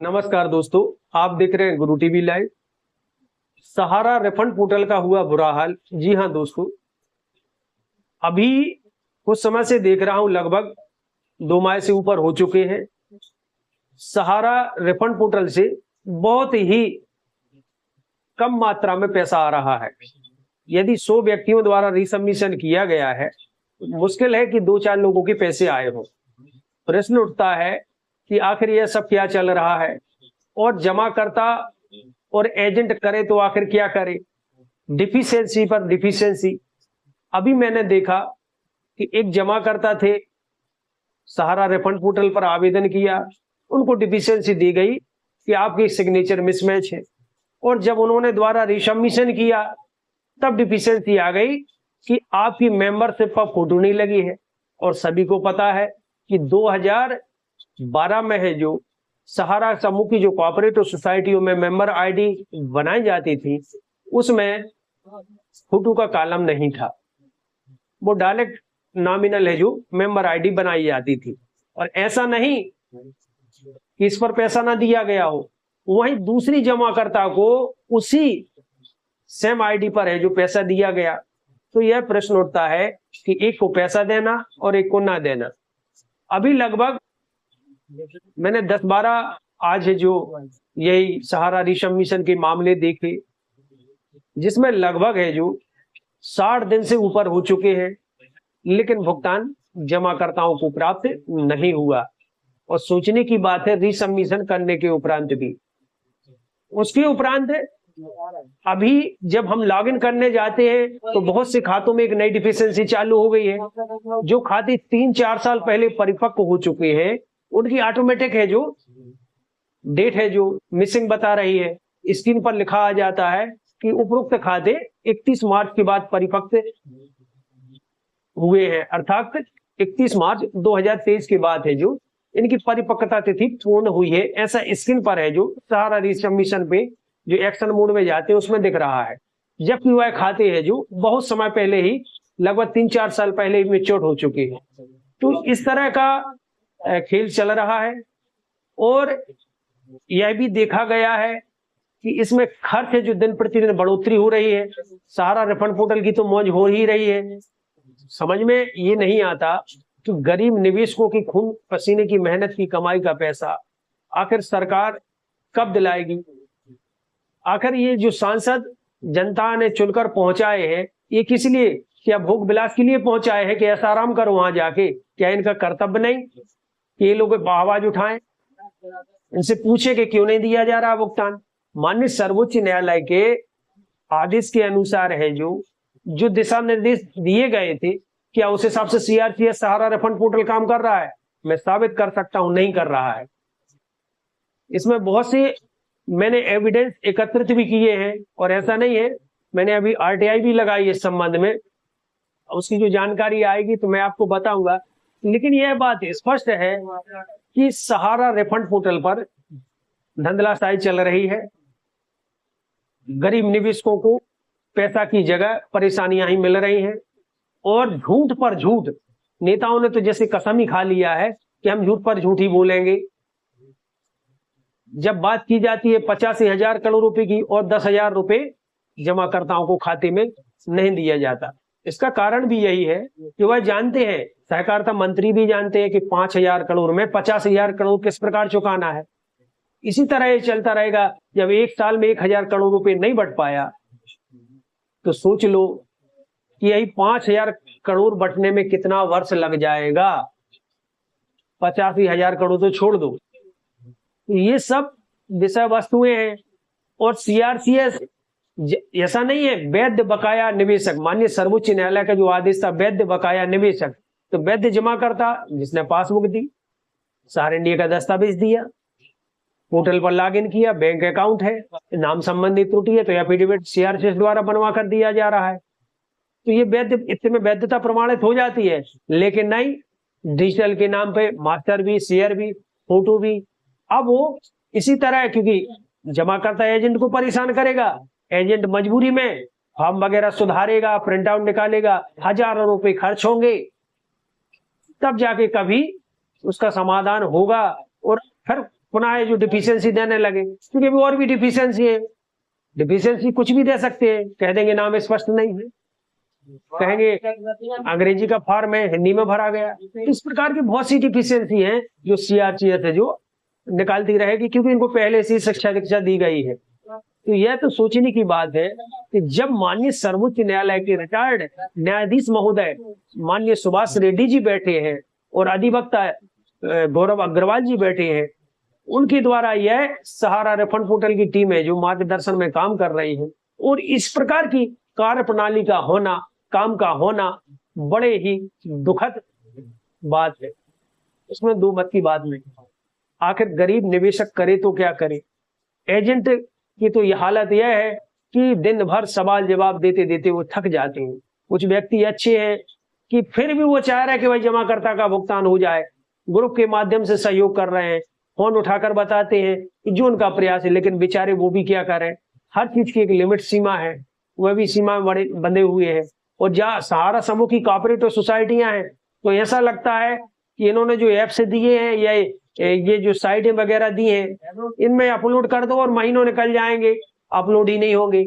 नमस्कार दोस्तों, आप देख रहे हैं गुरु टीवी लाइव। सहारा रिफंड पोर्टल का हुआ बुरा हाल। जी हां दोस्तों, अभी कुछ समय से देख रहा हूं, लगभग 2 माह से ऊपर हो चुके हैं। सहारा रिफंड पोर्टल से बहुत ही कम मात्रा में पैसा आ रहा है। यदि 100 व्यक्तियों द्वारा रिसबमिशन किया गया है, मुश्किल है कि 2-4 लोगों के पैसे आए हों। प्रश्न उठता है कि आखिर यह सब क्या चल रहा है, और जमाकर्ता और एजेंट करे तो आखिर क्या करे। डिफिशियंसी पर डिफिशियंसी। अभी मैंने देखा कि एक जमाकर्ता थे, सहारा रिफंड पोर्टल पर आवेदन किया, उनको डिफिशियंसी दी गई कि आपकी सिग्नेचर मिसमैच है, और जब उन्होंने द्वारा रिसबमिशन किया तब डिफिशियंसी आ गई कि आपकी मेंबरशिप पर फोटो नहीं लगी है। और सभी को पता है कि 2012 में है जो सहारा समूह की जो कोऑपरेटिव सोसाइटियों में मेंबर आईडी बनाई जाती थी, उसमें फोटो का कॉलम नहीं था। वो डायरेक्ट नॉमिनल है जो मेंबर आईडी बनाई जाती थी। और ऐसा नहीं कि इस पर पैसा ना दिया गया हो, वहीं दूसरी जमाकर्ता को उसी सेम आईडी पर है जो पैसा दिया गया। तो यह प्रश्न उठता है कि एक को पैसा देना और एक को ना देना। अभी लगभग मैंने 10-12 आज है जो यही सहारा रिसबमिशन के मामले देखे, जिसमें लगभग है जो 60 दिन से ऊपर हो चुके हैं, लेकिन भुगतान जमाकर्ताओं को प्राप्त नहीं हुआ। और सोचने की बात है, रिसबमिशन करने के उपरांत भी, उसके उपरांत अभी जब हम लॉगिन करने जाते हैं तो बहुत से खातों में एक नई डिफिशियंसी चालू हो गई है। जो खाते 3-4 साल पहले परिपक्व हो चुके हैं, उनकी ऑटोमेटिक है जो डेट है जो मिसिंग बता रही है। स्क्रीन पर लिखा आ जाता है कि उपरोक्त खाते 31 मार्च के बाद परिपक्व हुए हैं, अर्थात 31 मार्च 2023 के बाद है जो इनकी परिपक्वता तिथि पूर्ण हुई है। ऐसा स्क्रीन पर है जो सहारा रिसबमिशन पे जो एक्शन मोड में जाते हैं उसमें दिख रहा है। जबकि वह खाते हैं जो बहुत समय पहले ही, लगभग 3-4 साल पहले ही मैच्योर हो चुके हैं। तो इस तरह का खेल चल रहा है। और यह भी देखा गया है कि इसमें खर्च है जो दिन प्रतिदिन बढ़ोतरी हो रही है। सहारा रिफंड पोर्टल की तो मौज हो ही रही है। समझ में ये नहीं आता कि गरीब निवेशकों की खून पसीने की मेहनत की कमाई का पैसा आखिर सरकार कब दिलाएगी। आखिर ये जो सांसद जनता ने चुनकर पहुंचाए हैं, ये किस लिए, क्या भोग विलास के लिए पहुंचाए हैं कि ऐसा आराम करो वहां जाके? क्या इनका कर्तव्य नहीं कि ये लोग आवाज उठाएं, इनसे पूछे कि क्यों नहीं दिया जा रहा भुगतान? माननीय सर्वोच्च न्यायालय के आदेश के अनुसार है जो दिशा निर्देश दिए गए थे, क्या उस हिसाब से सीआरपीएफ सहारा रिफंड पोर्टल काम कर रहा है? मैं साबित कर सकता हूं, नहीं कर रहा है। इसमें बहुत से मैंने एविडेंस एकत्रित भी किए हैं, और ऐसा नहीं है, मैंने अभी आरटीआई भी लगाई इस संबंध में। उसकी जो जानकारी आएगी तो मैं आपको बताऊंगा। लेकिन यह बात स्पष्ट है कि सहारा रिफंड पोर्टल पर धंधलाशाही चल रही है। गरीब निवेशकों को पैसा की जगह परेशानियां ही मिल रही हैं, और झूठ पर झूठ। नेताओं ने तो जैसे कसम ही खा लिया है कि हम झूठ पर झूठ ही बोलेंगे। जब बात की जाती है 85,000 करोड़ रुपए की, और 10,000 रुपए जमाकर्ताओं को खाते में नहीं दिया जाता। इसका कारण भी यही है कि वह जानते हैं, सहकारिता मंत्री भी जानते हैं कि 5,000 करोड़ में 50,000 करोड़ किस प्रकार चुकाना है। इसी तरह ये चलता रहेगा। जब एक साल में 1,000 करोड़ रुपए नहीं बढ़ पाया, तो सोच लो कि यही 5,000 करोड़ बटने में कितना वर्ष लग जाएगा। 85,000 करोड़ तो छोड़ दो। ये सब विषय वस्तुएं हैं। और सीआरसीएस ऐसा नहीं है, वैध बकाया निवेशक, माननीय सर्वोच्च न्यायालय का जो आदेश था, वैध बकाया निवेशक, तो वैध जमा करता जिसने पासबुक दी, सारे इंडिया का दस्तावेज दिया, पोर्टल पर लॉगिन किया, बैंक अकाउंट है, नाम संबंधी त्रुटि है तो एफिडेविट सीआरसीएस द्वारा बनवा कर दिया जा रहा है, तो ये वैध, इसमें वैधता प्रमाणित हो जाती है। लेकिन नहीं, डिजिटल के नाम पे मास्टर भी, शेयर भी, फोटो भी। अब वो इसी तरह है, क्योंकि जमाकर्ता एजेंट को परेशान करेगा, एजेंट मजबूरी में फॉर्म वगैरह सुधारेगा, प्रिंट आउट निकालेगा, हजारों रुपए खर्च होंगे, तब जाके कभी उसका समाधान होगा। और फिर पुनः ये जो डिफिशियंसी देने लगे, क्योंकि अभी और भी डिफिशियंसी है। डिफिशियंसी कुछ भी दे सकते हैं, कह देंगे नाम स्पष्ट नहीं है, कहेंगे अंग्रेजी का फॉर्म है, हिंदी में भरा गया। इस प्रकार की बहुत सी डिफिशियंसी है जो सीआरसीएस है जो निकालती रहेगी, क्योंकि इनको पहले से शिक्षा दीक्षा दी गई है। तो यह तो सोचने की बात है कि जब माननीय सर्वोच्च न्यायालय के रिटायर्ड न्यायाधीश महोदय माननीय सुभाष रेड्डी जी बैठे हैं और अधिवक्ता गौरव अग्रवाल जी बैठे हैं, उनके द्वारा यह सहारा रिफंड पोर्टल की टीम है जो मार्गदर्शन में काम कर रही है, और इस प्रकार की कार्य प्रणाली का होना, काम का होना बड़े ही दुखद बात है। इसमें दो मत की बात नहीं। आखिर गरीब निवेशक करे तो क्या करे। एजेंट की तो यह हालत यह है कि दिन भर सवाल जवाब देते देते वो थक जाते हैं। कुछ व्यक्ति अच्छे हैं कि फिर भी वो चाह रहे हैं कि भाई जमाकर्ता का भुगतान हो जाए, ग्रुप के माध्यम से सहयोग कर रहे हैं, फोन उठाकर बताते हैं कि जो उनका प्रयास है, लेकिन बेचारे वो भी क्या करें, हर चीज की एक लिमिट सीमा है, वह भी सीमा बड़े बंधे हुए हैं। और जहाँ सहारा समूह की कॉपरेटिव सोसाइटियां हैं तो ऐसा लगता है कि इन्होंने जो ऐप्स दिए हैं या ये जो साइटें वगैरह दी हैं, इनमें अपलोड कर दो और महीनों निकल जाएंगे, अपलोड ही नहीं होंगे।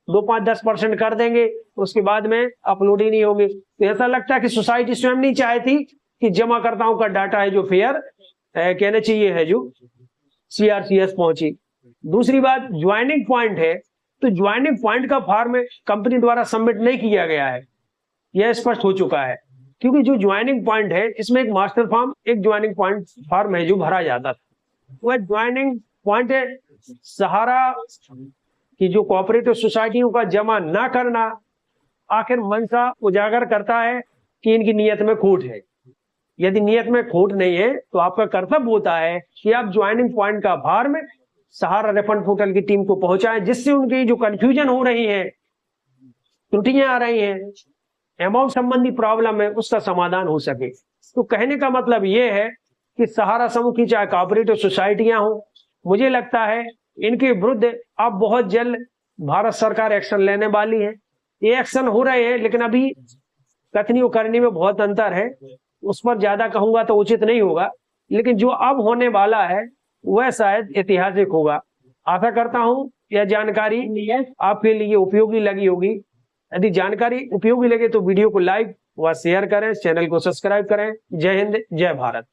2-5-10% कर देंगे, उसके बाद में अपलोड ही नहीं होंगे। तो ऐसा लगता है कि सोसाइटी स्वयं नहीं चाहती कि जमाकर्ताओं का डाटा है जो फेयर कहने चाहिए है जो सीआरसीएस पहुंची। दूसरी बात ज्वाइनिंग पॉइंट है, तो ज्वाइनिंग पॉइंट का फॉर्म कंपनी द्वारा सबमिट नहीं किया गया है, यह स्पष्ट हो चुका है। क्योंकि जो ज्वाइनिंग पॉइंट है इसमें एक मास्टर फॉर्म, एक ज्वाइनिंग पॉइंट फॉर्म है जो भरा जाता था। वह ज्वाइनिंग पॉइंट है सहारा की जो कोऑपरेटिव सोसाइटियों का जमा ना करना आखिर मंशा उजागर करता है कि इनकी नियत में खोट है। यदि नियत में खोट नहीं है तो आपका कर्तव्य होता है कि आप ज्वाइनिंग पॉइंट का फॉर्म सहारा रिफंड पोर्टल की टीम को पहुंचाएं, जिससे उनकी जो कंफ्यूजन हो रही है, त्रुटियां आ रही हैं, अमाउंट संबंधी प्रॉब्लम है, उसका समाधान हो सके। तो कहने का मतलब यह है कि सहारा समूह की चाहे कोऑपरेटिव सोसाइटियां हो, मुझे लगता है इनके विरुद्ध अब बहुत जल्द भारत सरकार एक्शन लेने वाली है। ये एक्शन हो रहे हैं, लेकिन अभी कथनी और करनी में बहुत अंतर है, उस पर ज्यादा कहूंगा तो उचित नहीं होगा। लेकिन जो अब होने वाला है वह शायद ऐतिहासिक होगा। आशा करता हूं यह जानकारी आपके लिए उपयोगी लगी होगी। यदि जानकारी उपयोगी लगे तो वीडियो को लाइक व शेयर करें, चैनल को सब्सक्राइब करें। जय हिंद, जय भारत।